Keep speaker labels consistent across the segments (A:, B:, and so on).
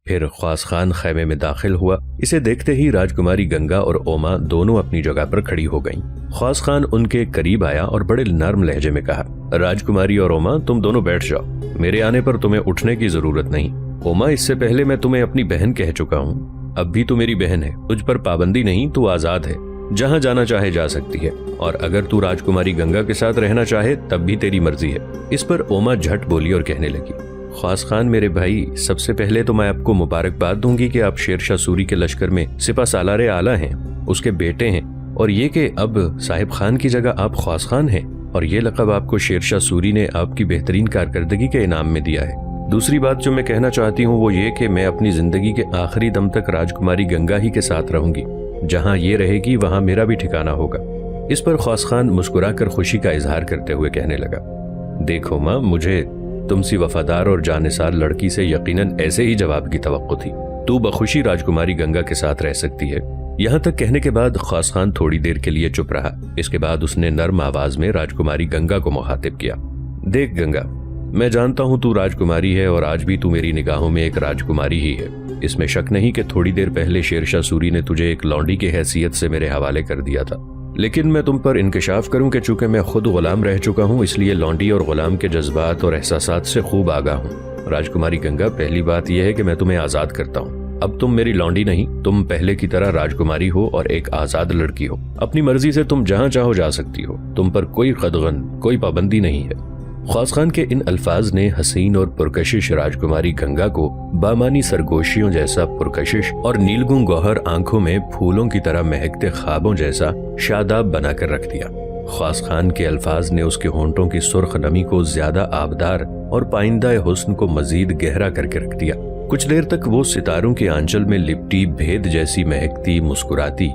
A: پھر خواص خان خیمے میں داخل ہوا۔ اسے دیکھتے ہی راجکماری گنگا اور اوما دونوں اپنی جگہ پر کھڑی ہو گئیں۔ خواص خان ان کے قریب آیا اور بڑے نرم لہجے میں کہا، راجکماری اور اوما تم دونوں بیٹھ جاؤ، میرے آنے پر تمہیں اٹھنے کی ضرورت نہیں۔ اوما اس سے پہلے میں تمہیں اپنی بہن کہہ چکا ہوں، اب بھی تو میری بہن ہے، تجھ پر پابندی نہیں، تو آزاد ہے، جہاں جانا چاہے جا سکتی ہے، اور اگر تو راجکماری گنگا کے ساتھ رہنا چاہے تب بھی تیری مرضی ہے۔ اس پر اوما جھٹ بولی اور کہنے لگی، خواص خان میرے بھائی، سب سے پہلے تو میں آپ کو مبارکباد دوں گی کہ آپ شیر شاہ سوری کے لشکر میں سپہ سالار اعلیٰ ہیں، اس کے بیٹے ہیں، اور یہ کہ اب صاحب خان کی جگہ آپ خواص خان ہیں، اور یہ لقب آپ کو شیر شاہ سوری نے آپ کی بہترین کارکردگی کے انعام میں دیا ہے۔ دوسری بات جو میں کہنا چاہتی ہوں وہ یہ کہ میں اپنی زندگی کے آخری دم تک راجکماری گنگا ہی کے ساتھ رہوں گی، جہاں یہ رہے گی وہاں میرا بھی ٹھکانہ ہوگا۔ اس پر خواص خان مسکرا کر خوشی کا اظہار کرتے ہوئے کہنے لگا، دیکھو ماں، مجھے تم سی وفادار اور جانثار لڑکی سے یقیناً ایسے ہی جواب کی توقع تھی، تو بخوشی راجکماری گنگا کے ساتھ رہ سکتی ہے۔ یہاں تک کہنے کے بعد خواص خان تھوڑی دیر کے لیے چپ رہا۔ اس کے بعد اس نے نرم آواز میں راجکماری گنگا کو مخاطب کیا، دیکھ گنگا، میں جانتا ہوں تو راجکماری ہے اور آج بھی تو میری نگاہوں میں ایک راجکماری ہی ہے۔ اس میں شک نہیں کہ تھوڑی دیر پہلے شیر شاہ سوری نے تجھے ایک لونڈی کی حیثیت سے میرے حوالے کر دیا تھا، لیکن میں تم پر انکشاف کروں کہ چونکہ میں خود غلام رہ چکا ہوں، اس لیے لونڈی اور غلام کے جذبات اور احساسات سے خوب آگاہ ہوں۔ راجکماری گنگا، پہلی بات یہ ہے کہ میں تمہیں آزاد کرتا ہوں، اب تم میری لونڈی نہیں، تم پہلے کی طرح راجکماری ہو اور ایک آزاد لڑکی ہو، اپنی مرضی سے تم جہاں چاہو جا سکتی ہو، تم پر کوئی قدغن، کوئی پابندی نہیں ہے۔ خواص خان کے ان الفاظ نے حسین اور پرکشش راجکماری گنگا کو بامانی سرگوشیوں جیسا پرکشش اور نیلگوں گوہر آنکھوں میں پھولوں کی طرح مہکتے خوابوں جیسا شاداب بنا کر رکھ دیا۔ خواص خان کے الفاظ نے اس کے ہونٹوں کی سرخ نمی کو زیادہ آبدار اور پائندہ حسن کو مزید گہرا کر کے رکھ دیا۔ کچھ دیر تک وہ ستاروں کے آنچل میں لپٹی بھید جیسی مہکتی مسکراتی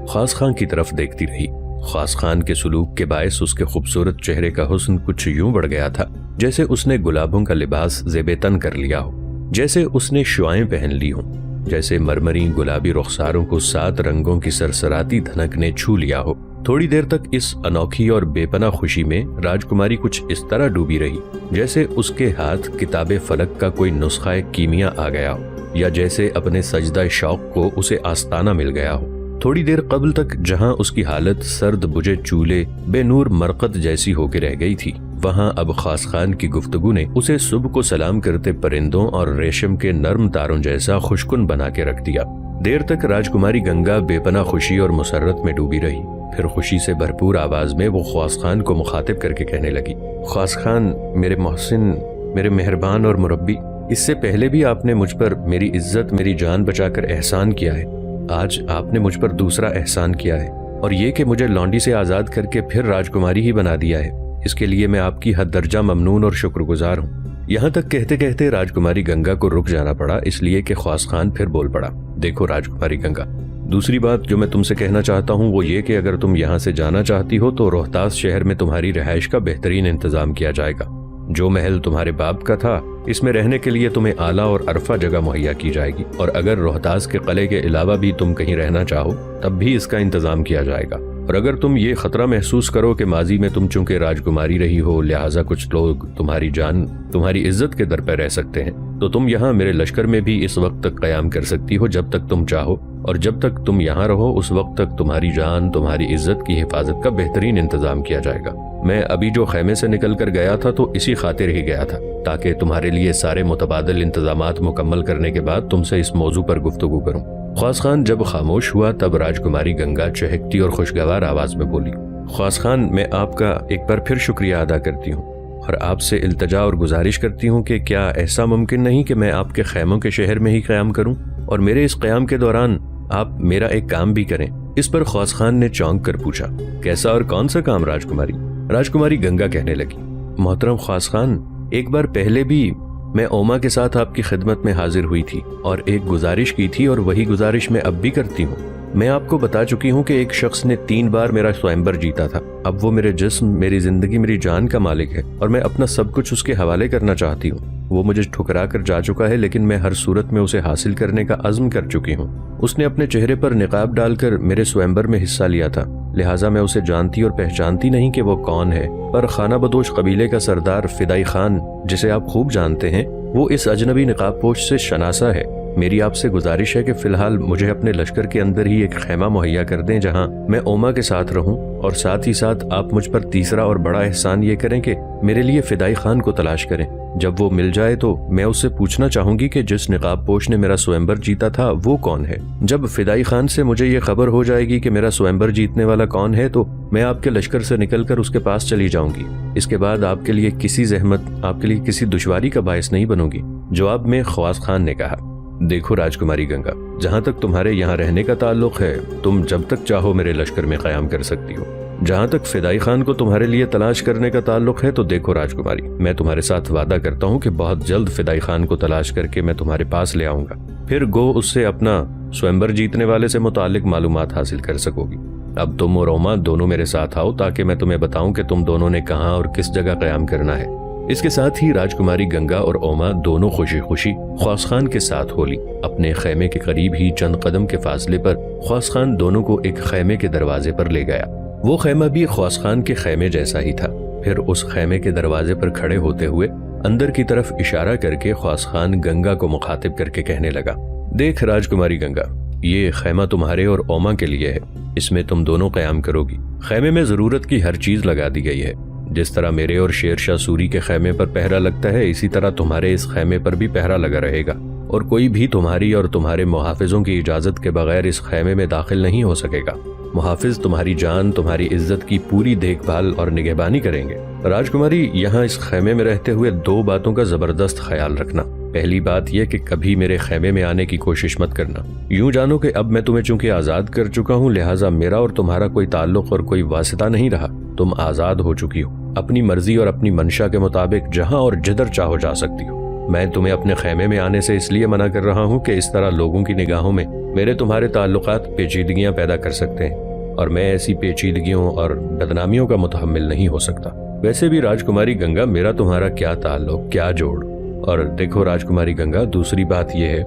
A: خواص خان کی طرف دیکھتی رہی۔ خواص خان کے سلوک کے باعث اس کے خوبصورت چہرے کا حسن کچھ یوں بڑھ گیا تھا جیسے اس نے گلابوں کا لباس زیب تن کر لیا ہو، جیسے اس نے شعائیں پہن لی ہوں، جیسے مرمری گلابی رخساروں کو 7 رنگوں کی سرسراتی دھنک نے چھو لیا ہو۔ تھوڑی دیر تک اس انوکھی اور بے پناہ خوشی میں راجکماری کچھ اس طرح ڈوبی رہی جیسے اس کے ہاتھ کتاب فلک کا کوئی نسخہ کیمیا آ گیا ہو، یا جیسے اپنے سجدہ شوق کو اسے آستانہ مل گیا ہو۔ تھوڑی دیر قبل تک جہاں اس کی حالت سرد بجے چولہے بے نور مرقد جیسی ہو کے رہ گئی تھی، وہاں اب خواص خان کی گفتگو نے اسے صبح کو سلام کرتے پرندوں اور ریشم کے نرم تاروں جیسا خوشکن بنا کے رکھ دیا۔ دیر تک راجکماری گنگا بے پناہ خوشی اور مسرت میں ڈوبی رہی۔ پھر خوشی سے بھرپور آواز میں وہ خواص خان کو مخاطب کر کے کہنے لگی، خواص خان، میرے محسن، میرے مہربان اور مربی، اس سے پہلے بھی آپ نے مجھ پر میری عزت، میری جان بچا کر احسان کیا ہے، آج آپ نے مجھ پر دوسرا احسان کیا ہے، اور یہ کہ مجھے لونڈی سے آزاد کر کے پھر راجکماری ہی بنا دیا ہے، اس کے لیے میں آپ کی حد درجہ ممنون اور شکر گزار ہوں۔ یہاں تک کہتے کہتے راجکماری گنگا کو رک جانا پڑا، اس لیے کہ خواص خان پھر بول پڑا، دیکھو راجکماری گنگا، دوسری بات جو میں تم سے کہنا چاہتا ہوں وہ یہ کہ اگر تم یہاں سے جانا چاہتی ہو تو روہتاس شہر میں تمہاری رہائش کا بہترین انتظام کیا جائے گا۔ جو محل تمہارے باپ کا تھا، اس میں رہنے کے لیے تمہیں اعلیٰ اور عرفہ جگہ مہیا کی جائے گی، اور اگر روہتاس کے قلعے کے علاوہ بھی تم کہیں رہنا چاہو تب بھی اس کا انتظام کیا جائے گا۔ اور اگر تم یہ خطرہ محسوس کرو کہ ماضی میں تم چونکہ راجکماری رہی ہو لہٰذا کچھ لوگ تمہاری جان، تمہاری عزت کے در پہ رہ سکتے ہیں، تو تم یہاں میرے لشکر میں بھی اس وقت تک قیام کر سکتی ہو جب تک تم چاہو، اور جب تک تم یہاں رہو اس وقت تک تمہاری جان، تمہاری عزت کی حفاظت کا بہترین انتظام کیا جائے گا۔ میں ابھی جو خیمے سے نکل کر گیا تھا تو اسی خاطر ہی گیا تھا تاکہ تمہارے لیے سارے متبادل انتظامات مکمل کرنے کے بعد تم سے اس موضوع پر گفتگو کروں۔ خواص خان جب خاموش ہوا تب راجکماری گنگا چہکتی اور خوشگوار آواز میں بولی، خواص خان، میں آپ کا ایک بار پھر شکریہ ادا کرتی ہوں اور آپ سے التجا اور گزارش کرتی ہوں کہ کیا ایسا ممکن نہیں کہ میں آپ کے خیموں کے شہر میں ہی قیام کروں اور میرے اس قیام کے دوران آپ میرا ایک کام بھی کریں۔ اس پر خواص خان نے چونک کر پوچھا، کیسا اور کون سا کام راجکماری؟ راجکماری گنگا کہنے لگی، محترم خواص خان، ایک بار پہلے بھی میں اوما کے ساتھ آپ کی خدمت میں حاضر ہوئی تھی اور ایک گزارش کی تھی، اور وہی گزارش میں اب بھی کرتی ہوں۔ میں آپ کو بتا چکی ہوں کہ ایک شخص نے 3 بار میرا سوئمبر جیتا تھا، اب وہ میرے جسم، میری زندگی، میری جان کا مالک ہے اور میں اپنا سب کچھ اس کے حوالے کرنا چاہتی ہوں۔ وہ مجھے ٹھکرا کر جا چکا ہے لیکن میں ہر صورت میں اسے حاصل کرنے کا عزم کر چکی ہوں۔ اس نے اپنے چہرے پر نقاب ڈال کر میرے سوئمبر میں حصہ لیا تھا، لہٰذا میں اسے جانتی اور پہچانتی نہیں کہ وہ کون ہے، پر خانہ بدوش قبیلے کا سردار فدائی خان، جسے آپ خوب جانتے ہیں، وہ اس اجنبی نقاب پوش سے شناسا ہے۔ میری آپ سے گزارش ہے کہ فی الحال مجھے اپنے لشکر کے اندر ہی ایک خیمہ مہیا کر دیں جہاں میں اوما کے ساتھ رہوں، اور ساتھ ہی ساتھ آپ مجھ پر تیسرا اور بڑا احسان یہ کریں کہ میرے لیے فدائی خان کو تلاش کریں۔ جب وہ مل جائے تو میں اس سے پوچھنا چاہوں گی کہ جس نقاب پوش نے میرا سوئمبر جیتا تھا وہ کون ہے۔ جب فدائی خان سے مجھے یہ خبر ہو جائے گی کہ میرا سوئمبر جیتنے والا کون ہے تو میں آپ کے لشکر سے نکل کر اس کے پاس چلی جاؤں گی۔ اس کے بعد آپ کے لیے کسی زحمت، آپ کے لیے کسی دشواری کا باعث نہیں بنوں گی۔ جواب میں خواص خان نے کہا، دیکھو راجکماری گنگا، جہاں تک تمہارے یہاں رہنے کا تعلق ہے تم جب تک چاہو میرے لشکر میں قیام کر سکتی ہو۔ جہاں تک فدائی خان کو تمہارے لیے تلاش کرنے کا تعلق ہے تو دیکھو راجکماری، میں تمہارے ساتھ وعدہ کرتا ہوں کہ بہت جلد فدائی خان کو تلاش کر کے میں تمہارے پاس لے آؤں گا، پھر گو اس سے اپنا سوئمبر جیتنے والے سے متعلق معلومات حاصل کر سکو گی۔ اب تم اور اوما دونوں میرے ساتھ آؤ تاکہ میں تمہیں بتاؤں کہ تم دونوں نے کہاں اور کس جگہ قیام کرنا ہے۔ اس کے ساتھ ہی راجکماری گنگا اور اوما دونوں خوشی خوشی خواص خان کے ساتھ ہو لی۔ اپنے خیمے کے قریب ہی چند قدم کے فاصلے پر خواص خان دونوں کو ایک خیمے کے دروازے پر لے گیا۔ وہ خیمہ بھی خواص خان کے خیمے جیسا ہی تھا۔ پھر اس خیمے کے دروازے پر کھڑے ہوتے ہوئے اندر کی طرف اشارہ کر کے خواص خان گنگا کو مخاطب کر کے کہنے لگا، دیکھ راجکماری گنگا، یہ خیمہ تمہارے اور اوما کے لیے ہے، اس میں تم دونوں قیام کرو گی۔ خیمے میں ضرورت کی ہر چیز لگا دی گئی ہے، جس طرح میرے اور شیر شاہ سوری کے خیمے پر پہرا لگتا ہے اسی طرح تمہارے اس خیمے پر بھی پہرا لگا رہے گا، اور کوئی بھی تمہاری اور تمہارے محافظوں کی اجازت کے بغیر اس خیمے میں داخل نہیں ہو سکے گا۔ محافظ تمہاری جان، تمہاری عزت کی پوری دیکھ بھال اور نگہبانی کریں گے۔ راجکماری، یہاں اس خیمے میں رہتے ہوئے 2 باتوں کا زبردست خیال رکھنا۔ پہلی بات یہ کہ کبھی میرے خیمے میں آنے کی کوشش مت کرنا۔ یوں جانو کہ اب میں تمہیں چونکہ آزاد کر چکا ہوں لہٰذا میرا اور تمہارا کوئی تعلق اور کوئی واسطہ نہیں رہا، تم آزاد ہو چکی ہو، اپنی مرضی اور اپنی منشا کے مطابق جہاں اور جدھر چاہو جا سکتی ہو۔ میں تمہیں اپنے خیمے میں آنے سے اس لیے منع کر رہا ہوں کہ اس طرح لوگوں کی نگاہوں میں میرے تمہارے تعلقات پیچیدگیاں پیدا کر سکتے ہیں، اور میں ایسی پیچیدگیوں اور بدنامیوں کا متحمل نہیں ہو سکتا۔ ویسے بھی راجکماری گنگا، میرا تمہارا کیا تعلق، کیا جوڑ؟ اور دیکھو راجکماری گنگا، دوسری بات یہ ہے،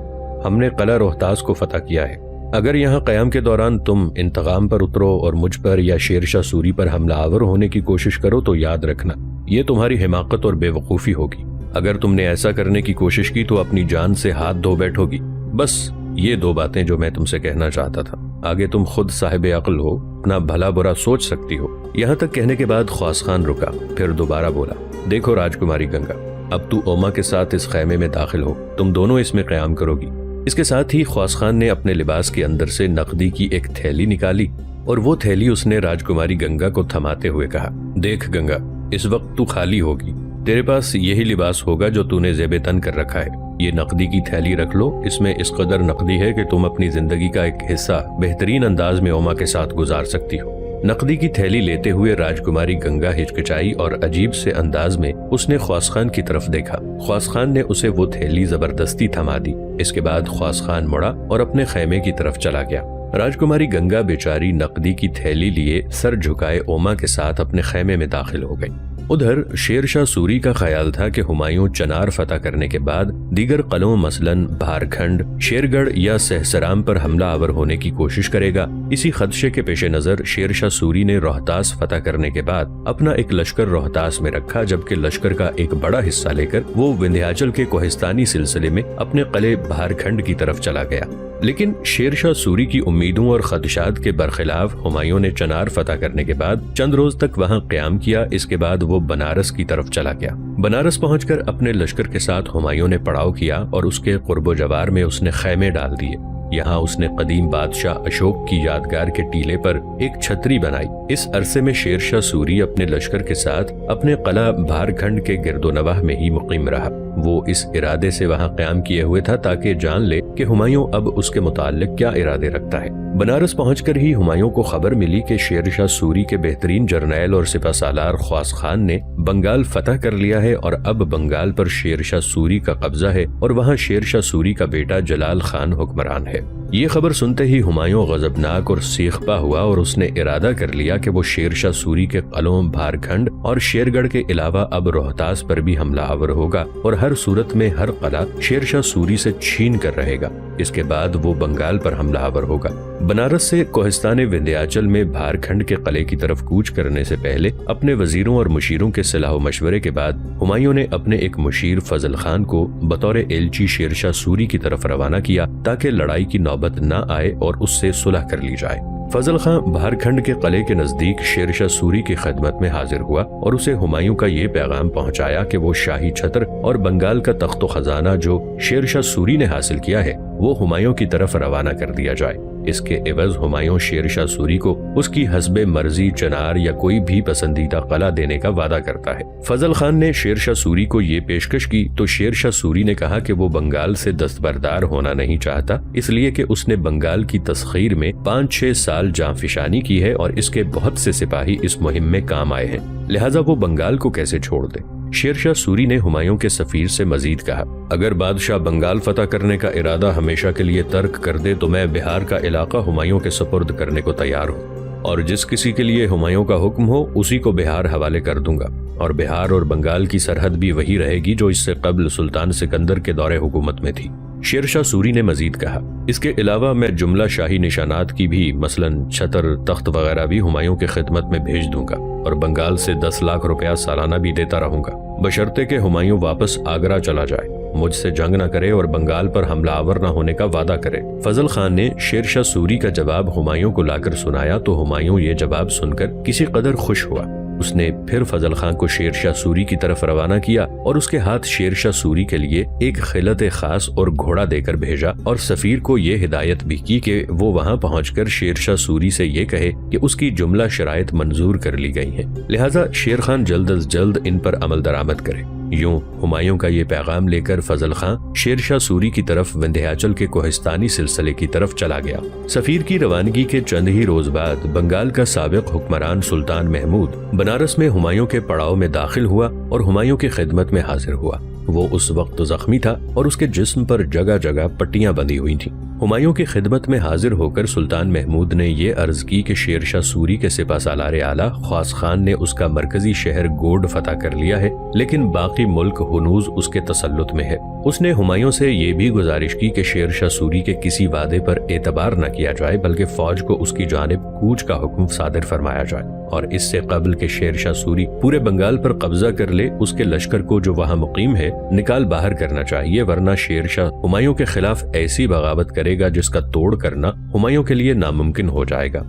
A: ہم نے قلعہ روہتاس کو فتح کیا ہے۔ اگر یہاں قیام کے دوران تم انتقام پر اترو اور مجھ پر یا شیر شاہ سوری پر حملہ آور ہونے کی کوشش کرو تو یاد رکھنا یہ تمہاری حماقت اور بے وقوفی ہوگی۔ اگر تم نے ایسا کرنے کی کوشش کی تو اپنی جان سے ہاتھ دھو بیٹھو گی۔ بس یہ 2 باتیں جو میں تم سے کہنا چاہتا تھا، آگے تم خود صاحب عقل ہو، اپنا بھلا برا سوچ سکتی ہو۔ یہاں تک کہنے کے بعد خواص خان رکا، پھر دوبارہ بولا، دیکھو راجکماری گنگا، اب تو اوما کے ساتھ اس خیمے میں داخل ہو، تم دونوں اس میں قیام کرو گی۔ اس کے ساتھ ہی خواص خان نے اپنے لباس کے اندر سے نقدی کی ایک تھیلی نکالی اور وہ تھیلی اس نے راجکماری گنگا کو تھماتے ہوئے کہا، دیکھ گنگا، اس وقت تو خالی ہوگی، تیرے پاس یہی لباس ہوگا جو تو نے زیب تن کر رکھا ہے۔ یہ نقدی کی تھیلی رکھ لو، اس میں اس قدر نقدی ہے کہ تم اپنی زندگی کا ایک حصہ بہترین انداز میں اوما کے ساتھ گزار سکتی ہو۔ نقدی کی تھیلی لیتے ہوئے راجکماری گنگا ہچکچائی اور عجیب سے انداز میں اس نے خواص خان کی طرف دیکھا۔ خواص خان نے اسے وہ تھیلی زبردستی تھما دی۔ اس کے بعد خواص خان مڑا اور اپنے خیمے کی طرف چلا گیا۔ راجکماری گنگا بیچاری نقدی کی تھیلی لیے سر جھکائے اوما کے ساتھ اپنے خیمے میں داخل ہو گئی۔ ادھر شیر شاہ سوری کا خیال تھا کہ ہمایوں چنار فتح کرنے کے بعد دیگر قلعوں مثلاً بھارکھنڈ، شیرگڑھ یا سہسرام پر حملہ آور ہونے کی کوشش کرے گا۔ اسی خدشے کے پیش نظر شیر شاہ سوری نے روہتاس فتح کرنے کے بعد اپنا ایک لشکر روہتاس میں رکھا، جبکہ لشکر کا ایک بڑا حصہ لے کر وہ وندھیاچل کے کوہستانی سلسلے میں اپنے قلعے بھارکھنڈ کی طرف چلا گیا۔ لیکن شیر شاہ سوری کی امیدوں اور خدشات کے برخلاف ہمایوں نے چنار فتح کرنے کے بعد چند روز تک وہاں قیام کیا۔ اس کے بعد وہ بنارس کی طرف چلا گیا۔ بنارس پہنچ کر اپنے لشکر کے ساتھ ہمایوں نے پڑاؤ کیا اور اس کے قرب و جوار میں اس نے خیمے ڈال دیے۔ یہاں اس نے قدیم بادشاہ اشوک کی یادگار کے ٹیلے پر ایک چھتری بنائی۔ اس عرصے میں شیر شاہ سوری اپنے لشکر کے ساتھ اپنے قلعہ بھارکھنڈ کے گرد و نواح میں ہی مقیم رہا۔ وہ اس ارادے سے وہاں قیام کیے ہوئے تھا تاکہ جان لے کہ ہمایوں اب اس کے متعلق کیا ارادے رکھتا ہے۔ بنارس پہنچ کر ہی ہمایوں کو خبر ملی کہ شیر شاہ سوری کے بہترین جرنیل اور سپہ سالار خواص خان نے بنگال فتح کر لیا ہے اور اب بنگال پر شیر شاہ سوری کا قبضہ ہے اور وہاں شیر شاہ سوری کا بیٹا جلال خان حکمران ہے۔ یہ خبر سنتے ہی ہمایوں غضبناک اور سیخپا ہوا اور اس نے ارادہ کر لیا کہ وہ شیر شاہ سوری کے قلعوں بھارکھنڈ اور شیرگڑھ کے علاوہ اب روہتاس پر بھی حملہ آور ہوگا اور ہر صورت میں ہر قلعہ شیر شاہ سوری سے چھین کر رہے گا۔ اس کے بعد وہ بنگال پر حملہ آور ہوگا۔ بنارس سے کوہستان وندھیاچل میں بھارکھنڈ کے قلعے کی طرف کوچ کرنے سے پہلے اپنے وزیروں اور مشیروں کے صلاح و مشورے کے بعد ہمایوں نے اپنے ایک مشیر فضل خان کو بطور ایلچی شیر شاہ سوری کی طرف روانہ کیا تاکہ لڑائی کی نوبت نہ آئے اور اس سے صلح کر لی جائے۔ فضل خان بھارکھنڈ کے قلعے کے نزدیک شیر شاہ سوری کی خدمت میں حاضر ہوا اور اسے ہمایوں کا یہ پیغام پہنچایا کہ وہ شاہی چھتر اور بنگال کا تخت و خزانہ جو شیر شاہ سوری نے حاصل کیا ہے وہ ہمایوں کی طرف روانہ کر دیا جائے۔ اس کے عوض ہمایوں شیر شاہ سوری کو اس کی حسب مرضی چنار یا کوئی بھی پسندیدہ قلعہ دینے کا وعدہ کرتا ہے۔ فضل خان نے شیر شاہ سوری کو یہ پیشکش کی تو شیر شاہ سوری نے کہا کہ وہ بنگال سے دستبردار ہونا نہیں چاہتا، اس لیے کہ اس نے بنگال کی تسخیر میں 5-6 سال جاں فشانی کی ہے اور اس کے بہت سے سپاہی اس مہم میں کام آئے ہیں، لہٰذا وہ بنگال کو کیسے چھوڑ دے۔ شیر شاہ سوری نے ہمایوں کے سفیر سے مزید کہا، اگر بادشاہ بنگال فتح کرنے کا ارادہ ہمیشہ کے لیے ترک کر دے تو میں بہار کا علاقہ ہمایوں کے سپرد کرنے کو تیار ہوں، اور جس کسی کے لیے ہمایوں کا حکم ہو اسی کو بہار حوالے کر دوں گا، اور بہار اور بنگال کی سرحد بھی وہی رہے گی جو اس سے قبل سلطان سکندر کے دور حکومت میں تھی۔ شیر شاہ سوری نے مزید کہا، اس کے علاوہ میں جملہ شاہی نشانات کی بھی مثلاً چھتر، تخت وغیرہ بھی ہمایوں کے خدمت میں بھیج دوں گا، اور بنگال سے 10 لاکھ روپیہ سالانہ بھی دیتا رہوں گا، بشرطے کہ ہمایوں واپس آگرہ چلا جائے، مجھ سے جنگ نہ کرے اور بنگال پر حملہ آور نہ ہونے کا وعدہ کرے۔ فضل خان نے شیر شاہ سوری کا جواب ہمایوں کو لا کر سنایا تو ہمایوں یہ جواب سن کر کسی قدر خوش ہوا۔ اس نے پھر فضل خان کو شیر شاہ سوری کی طرف روانہ کیا اور اس کے ہاتھ شیر شاہ سوری کے لیے ایک خلعت خاص اور گھوڑا دے کر بھیجا، اور سفیر کو یہ ہدایت بھی کی کہ وہ وہاں پہنچ کر شیر شاہ سوری سے یہ کہے کہ اس کی جملہ شرائط منظور کر لی گئی ہیں، لہٰذا شیر خان جلد از جلد ان پر عمل درآمد کرے۔ یوں ہمایوں کا یہ پیغام لے کر فضل خان شیر شاہ سوری کی طرف وندھیاچل کے کوہستانی سلسلے کی طرف چلا گیا۔ سفیر کی روانگی کے چند ہی روز بعد بنگال کا سابق حکمران سلطان محمود بنارس میں ہمایوں کے پڑاؤ میں داخل ہوا اور ہمایوں کی خدمت میں حاضر ہوا۔ وہ اس وقت زخمی تھا اور اس کے جسم پر جگہ جگہ پٹیاں بندھی ہوئی تھیں۔ ہمایوں کی خدمت میں حاضر ہو کر سلطان محمود نے یہ عرض کی کہ شیر شاہ سوری کے سپہ سالار اعلیٰ خواص خان نے اس کا مرکزی شہر گوڈ فتح کر لیا ہے، لیکن باقی ملک ہنوز اس کے تسلط میں ہے۔ اس نے ہمایوں سے یہ بھی گزارش کی کہ شیر شاہ سوری کے کسی وعدے پر اعتبار نہ کیا جائے، بلکہ فوج کو اس کی جانب کوچ کا حکم صادر فرمایا جائے، اور اس سے قبل کہ شیر شاہ سوری پورے بنگال پر قبضہ کر لے اس کے لشکر کو جو وہاں مقیم ہے نکال باہر کرنا چاہیے، ورنہ شیر شاہ ہمایوں کے خلاف ایسی بغاوت کرے گا جس کا توڑ کرنا ہمایوں کے لیے ناممکن ہو جائے گا۔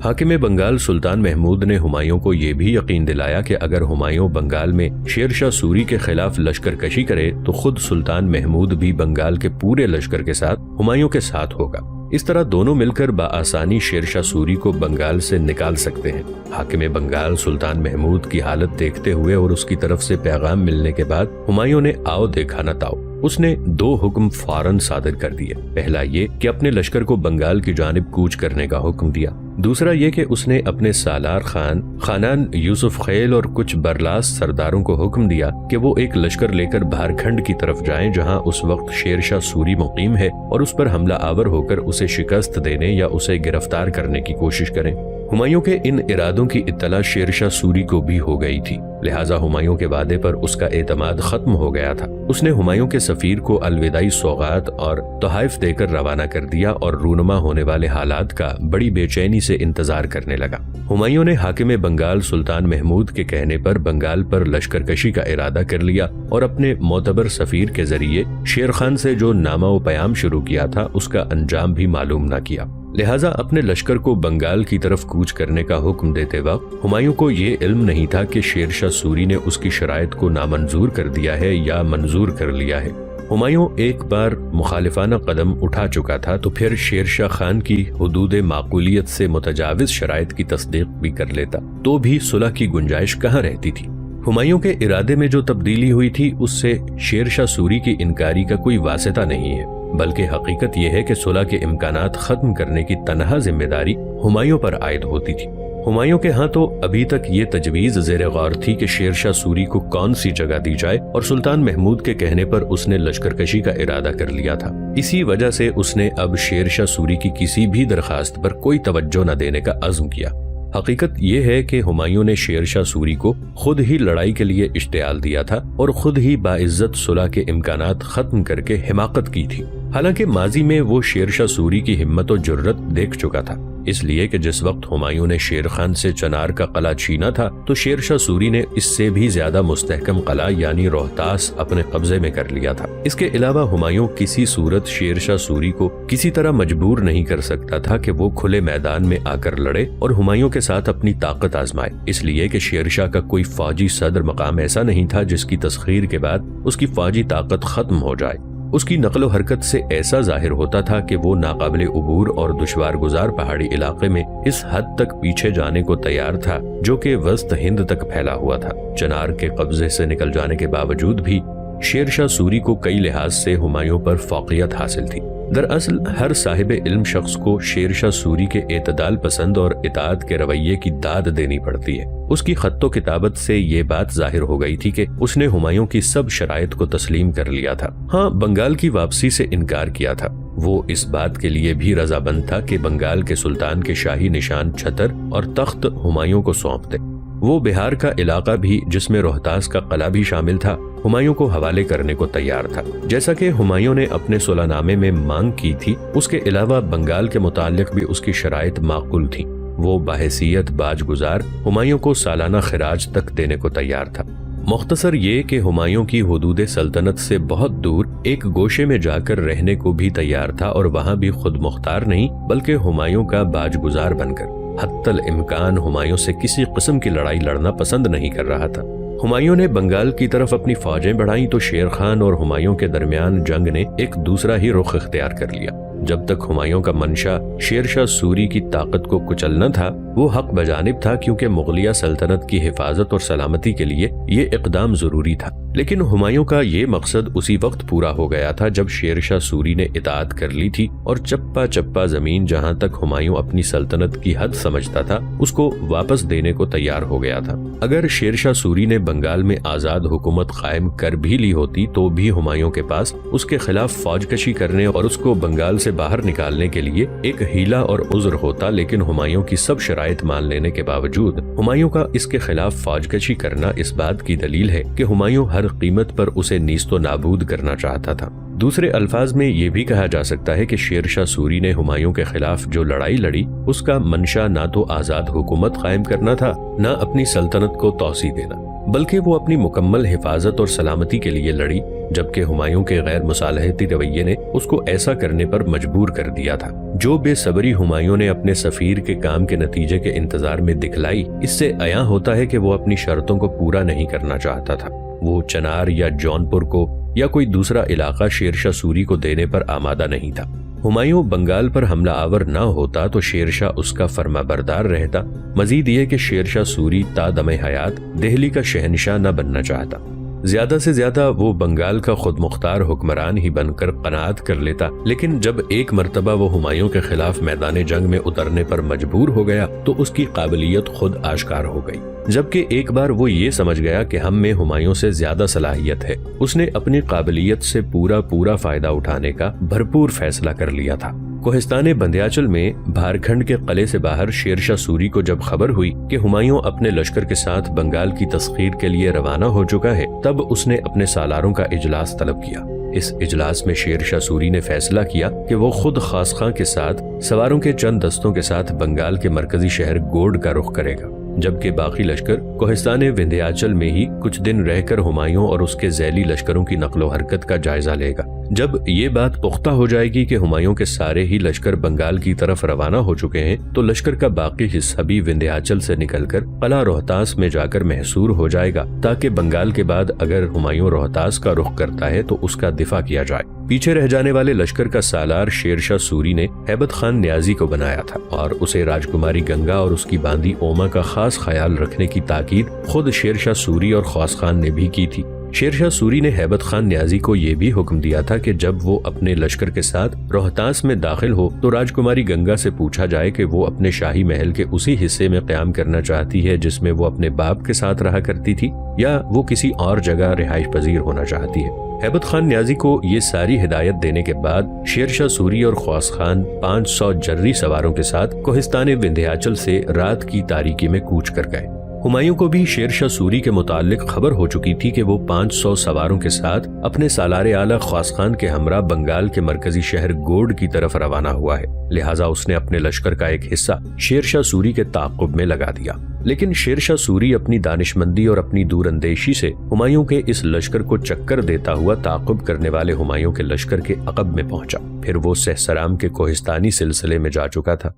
A: حاکم بنگال سلطان محمود نے ہمایوں کو یہ بھی یقین دلایا کہ اگر ہمایوں بنگال میں شیر شاہ سوری کے خلاف لشکر کشی کرے تو خود سلطان محمود بھی بنگال کے پورے لشکر کے ساتھ ہمایوں کے ساتھ ہوگا۔ اس طرح دونوں مل کر بآسانی شیر شاہ سوری کو بنگال سے نکال سکتے ہیں۔ حاکم بنگال سلطان محمود کی حالت دیکھتے ہوئے اور اس کی طرف سے پیغام ملنے کے بعد ہمایوں نے آؤ دیکھا نہ تاؤ، اس نے 2 حکم فوراً صادر کر دیے۔ پہلا یہ کہ اپنے لشکر کو بنگال کی جانب کوچ کرنے کا حکم دیا، دوسرا یہ کہ اس نے اپنے سالار خانان یوسف خیل اور کچھ برلاس سرداروں کو حکم دیا کہ وہ ایک لشکر لے کر بھارکھنڈ کی طرف جائیں جہاں اس وقت شیر شاہ سوری مقیم ہے، اور اس پر حملہ آور ہو کر اسے شکست دینے یا اسے گرفتار کرنے کی کوشش کریں۔ ہمایوں کے ان ارادوں کی اطلاع شیر شاہ سوری کو بھی ہو گئی تھی، لہٰذا ہمایوں کے وعدے پر اس کا اعتماد ختم ہو گیا تھا۔ اس نے ہمایوں کے سفیر کو الوداعی سوغات اور تحائف دے کر روانہ کر دیا اور رونما ہونے والے حالات کا بڑی بے چینی سے انتظار کرنے لگا۔ ہمایوں نے حاکم بنگال سلطان محمود کے کہنے پر بنگال پر لشکر کشی کا ارادہ کر لیا اور اپنے معتبر سفیر کے ذریعے شیر خان سے جو نامہ و پیام شروع کیا تھا اس کا انجام بھی معلوم نہ کیا۔ لہٰذا اپنے لشکر کو بنگال کی طرف کوچ کرنے کا حکم دیتے وقت ہمایوں کو یہ علم نہیں تھا کہ شیر شاہ سوری نے اس کی شرائط کو نامنظور کر دیا ہے یا منظور کر لیا ہے۔ ہمایوں ایک بار مخالفانہ قدم اٹھا چکا تھا تو پھر شیر شاہ خان کی حدود معقولیت سے متجاوز شرائط کی تصدیق بھی کر لیتا تو بھی صلح کی گنجائش کہاں رہتی تھی۔ ہمایوں کے ارادے میں جو تبدیلی ہوئی تھی اس سے شیر شاہ سوری کی انکاری کا کوئی واسطہ نہیں ہے، بلکہ حقیقت یہ ہے کہ صلح کے امکانات ختم کرنے کی تنہا ذمہ داری ہمایوں پر عائد ہوتی تھی۔ ہمایوں کے ہاں تو ابھی تک یہ تجویز زیر غور تھی کہ شیر شاہ سوری کو کون سی جگہ دی جائے، اور سلطان محمود کے کہنے پر اس نے لشکر کشی کا ارادہ کر لیا تھا۔ اسی وجہ سے اس نے اب شیر شاہ سوری کی کسی بھی درخواست پر کوئی توجہ نہ دینے کا عزم کیا۔ حقیقت یہ ہے کہ ہمایوں نے شیر شاہ سوری کو خود ہی لڑائی کے لیے اشتعال دیا تھا اور خود ہی باعزت صلح کے امکانات ختم کر کے حماقت کی تھی۔ حالانکہ ماضی میں وہ شیر شاہ سوری کی ہمت و جرت دیکھ چکا تھا، اس لیے کہ جس وقت ہمایوں نے شیر خان سے چنار کا قلعہ چھینا تھا تو شیر شاہ سوری نے اس سے بھی زیادہ مستحکم قلعہ یعنی روہتاس اپنے قبضے میں کر لیا تھا۔ اس کے علاوہ ہمایوں کسی صورت شیر شاہ سوری کو کسی طرح مجبور نہیں کر سکتا تھا کہ وہ کھلے میدان میں آ کر لڑے اور ہمایوں کے ساتھ اپنی طاقت آزمائے، اس لیے کہ شیر شاہ کا کوئی فوجی صدر مقام ایسا نہیں تھا جس کی تسخیر کے بعد اس کی فوجی طاقت ختم ہو جائے۔ اس کی نقل و حرکت سے ایسا ظاہر ہوتا تھا کہ وہ ناقابل عبور اور دشوار گزار پہاڑی علاقے میں اس حد تک پیچھے جانے کو تیار تھا جو کہ وسط ہند تک پھیلا ہوا تھا۔ چنار کے قبضے سے نکل جانے کے باوجود بھی شیر شاہ سوری کو کئی لحاظ سے ہمایوں پر فوقیت حاصل تھی۔ دراصل ہر صاحب علم شخص کو شیر شاہ سوری کے اعتدال پسند اور اطاعت کے رویے کی داد دینی پڑتی ہے۔ اس کی خط و کتابت سے یہ بات ظاہر ہو گئی تھی کہ اس نے ہمایوں کی سب شرائط کو تسلیم کر لیا تھا۔ ہاں، بنگال کی واپسی سے انکار کیا تھا۔ وہ اس بات کے لیے بھی رضامند تھا کہ بنگال کے سلطان کے شاہی نشان چھتر اور تخت ہمایوں کو سونپ دے۔ وہ بہار کا علاقہ بھی جس میں روہتاس کا قلعہ بھی شامل تھا ہمایوں کو حوالے کرنے کو تیار تھا، جیسا کہ ہمایوں نے اپنے صلح نامے میں مانگ کی تھی۔ اس کے علاوہ بنگال کے متعلق بھی اس کی شرائط معقول تھیں۔ وہ بحیثیت باج گزار ہمایوں کو سالانہ خراج تک دینے کو تیار تھا۔ مختصر یہ کہ ہمایوں کی حدود سلطنت سے بہت دور ایک گوشے میں جا کر رہنے کو بھی تیار تھا، اور وہاں بھی خود مختار نہیں بلکہ ہمایوں کا باج گزار بن کر۔ حتی الامکان ہمایوں سے کسی قسم کی لڑائی لڑنا پسند نہیں کر رہا تھا۔ ہمایوں نے بنگال کی طرف اپنی فوجیں بڑھائیں تو شیر خان اور ہمایوں کے درمیان جنگ نے ایک دوسرا ہی رخ اختیار کر لیا۔ جب تک ہمایوں کا منشا شیر شاہ سوری کی طاقت کو کچلنا تھا، وہ حق بجانب تھا کیونکہ مغلیہ سلطنت کی حفاظت اور سلامتی کے لیے یہ اقدام ضروری تھا۔ لیکن ہمایوں کا یہ مقصد اسی وقت پورا ہو گیا تھا جب شیر شاہ سوری نے اطاعت کر لی تھی اور چپا چپا زمین جہاں تک ہمایوں اپنی سلطنت کی حد سمجھتا تھا اس کو واپس دینے کو تیار ہو گیا تھا۔ اگر شیر شاہ سوری نے بنگال میں آزاد حکومت قائم کر بھی لی ہوتی تو بھی ہمایوں کے پاس اس کے خلاف فوج کشی کرنے اور اس کو بنگال سے باہر نکالنے کے لیے ایک ہیلا اور عذر ہوتا، لیکن ہمایوں کی سب شرائط مان لینے کے باوجود ہمایوں کا اس کے خلاف فوج کشی کرنا اس بات کی دلیل ہے کہ ہمایوں ہر قیمت پر اسے نیست و نابود کرنا چاہتا تھا۔ دوسرے الفاظ میں یہ بھی کہا جا سکتا ہے کہ شیر شاہ سوری نے ہمایوں کے خلاف جو لڑائی لڑی اس کا منشا نہ تو آزاد حکومت قائم کرنا تھا نہ اپنی سلطنت کو توسیع دینا، بلکہ وہ اپنی مکمل حفاظت اور سلامتی کے لیے لڑی، جبکہ ہمایوں کے غیر مصالحتی رویے نے اس کو ایسا کرنے پر مجبور کر دیا تھا۔ جو بے صبری ہمایوں نے اپنے سفیر کے کام کے نتیجے کے انتظار میں دکھلائی، اس سے عیاں ہوتا ہے کہ وہ اپنی شرطوں کو پورا نہیں کرنا چاہتا تھا۔ وہ چنار یا جونپور کو یا کوئی دوسرا علاقہ شیر شاہ سوری کو دینے پر آمادہ نہیں تھا۔ ہمایوں بنگال پر حملہ آور نہ ہوتا تو شیر شاہ اس کا فرما بردار رہتا۔ مزید یہ کہ شیر شاہ سوری تا دم حیات دہلی کا شہنشاہ نہ بننا چاہتا۔ زیادہ سے زیادہ وہ بنگال کا خود مختار حکمران ہی بن کر قناعت کر لیتا، لیکن جب ایک مرتبہ وہ ہمایوں کے خلاف میدان جنگ میں اترنے پر مجبور ہو گیا تو اس کی قابلیت خود آشکار ہو گئی۔ جبکہ ایک بار وہ یہ سمجھ گیا کہ ہم میں ہمایوں سے زیادہ صلاحیت ہے، اس نے اپنی قابلیت سے پورا فائدہ اٹھانے کا بھرپور فیصلہ کر لیا تھا۔ کوہستان بندیاچل میں بھارکھنڈ کے قلعے سے باہر شیر شاہ سوری کو جب خبر ہوئی کہ ہمایوں اپنے لشکر کے ساتھ بنگال کی تسخیر کے لیے روانہ ہو چکا ہے، تب اس نے اپنے سالاروں کا اجلاس طلب کیا۔ اس اجلاس میں شیر شاہ سوری نے فیصلہ کیا کہ وہ خود خاص خاں کے ساتھ سواروں کے چند دستوں کے ساتھ بنگال کے مرکزی شہر گوڑ کا رخ کرے گا، جبکہ باقی لشکر کوہستان وندھیاچل میں ہی کچھ دن رہ کر ہمایوں اور اس کے ذیلی لشکروں کی نقل و حرکت کا جائزہ لے گا۔ جب یہ بات پختہ ہو جائے گی کہ ہمایوں کے سارے ہی لشکر بنگال کی طرف روانہ ہو چکے ہیں تو لشکر کا باقی حصہ بھی وندھیاچل سے نکل کر قلعہ روہتاس میں جا کر محصور ہو جائے گا، تاکہ بنگال کے بعد اگر ہمایوں روہتاس کا رخ کرتا ہے تو اس کا دفاع کیا جائے۔ پیچھے رہ جانے والے لشکر کا سالار شیر شاہ سوری نے ہیبت خان نیازی کو بنایا تھا، اور اسے راجکماری گنگا اور اس کی باندی اوما کا خاص خیال رکھنے کی تاکید خود شیر شاہ سوری اور خواص خان نے بھی کی تھی۔ شیر شاہ سوری نے ہیبت خان نیازی کو یہ بھی حکم دیا تھا کہ جب وہ اپنے لشکر کے ساتھ روہتاس میں داخل ہو تو راجکماری گنگا سے پوچھا جائے کہ وہ اپنے شاہی محل کے اسی حصے میں قیام کرنا چاہتی ہے جس میں وہ اپنے باپ کے ساتھ رہا کرتی تھی، یا وہ کسی اور جگہ رہائش پذیر ہونا چاہتی ہے۔ ہیبت خان نیازی کو یہ ساری ہدایت دینے کے بعد شیر شاہ سوری اور خواص خان 500 جرری سواروں کے ساتھ کوہستان وندھیاچل سے رات کی تاریکی میں کوچ کر گئے۔ ہمایوں کو بھی شیر شاہ سوری کے متعلق خبر ہو چکی تھی کہ وہ 500 سواروں کے ساتھ اپنے سالار اعلیٰ خواص خان کے ہمراہ بنگال کے مرکزی شہر گوڑ کی طرف روانہ ہوا ہے، لہٰذا اس نے اپنے لشکر کا ایک حصہ شیر شاہ سوری کے تعاقب میں لگا دیا۔ لیکن شیر شاہ سوری اپنی دانشمندی اور اپنی دور اندیشی سے ہمایوں کے اس لشکر کو چکر دیتا ہوا تعاقب کرنے والے ہمایوں کے لشکر کے عقب میں پہنچا۔ پھر وہ سہسرام کے کوہستانی سلسلے میں جا چکا تھا۔